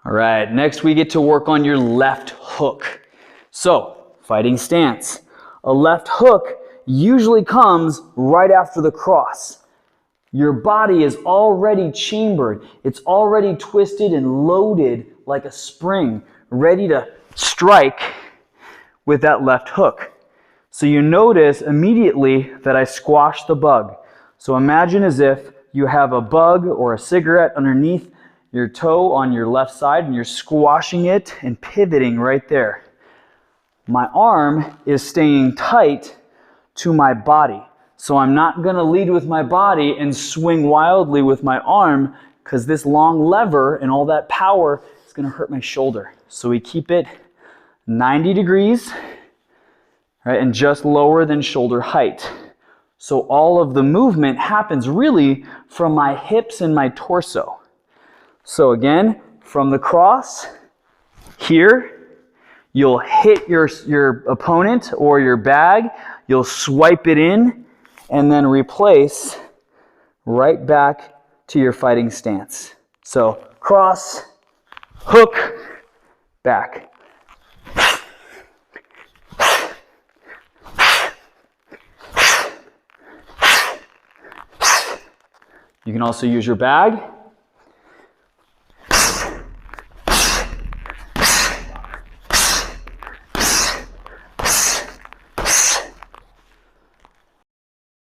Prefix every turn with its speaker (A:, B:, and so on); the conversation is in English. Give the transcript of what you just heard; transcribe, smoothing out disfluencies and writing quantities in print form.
A: All right, next we get to work on your left hook. So, fighting stance. A left hook usually comes right after the cross. Your body is already chambered. It's already twisted and loaded like a spring, ready to strike with that left hook. So you notice immediately that I squash the bug. So imagine as if you have a bug or a cigarette underneath your toe on your left side and you're squashing it and pivoting right there. My arm is staying tight to my body. So I'm not going to lead with my body and swing wildly with my arm because this long lever and all that power is going to hurt my shoulder. So we keep it 90 degrees, right, and just lower than shoulder height. So all of the movement happens really from my hips and my torso. So again, from the cross, here, you'll hit your opponent or your bag, you'll swipe it in, and then replace right back to your fighting stance. So cross, hook, back. You can also use your bag.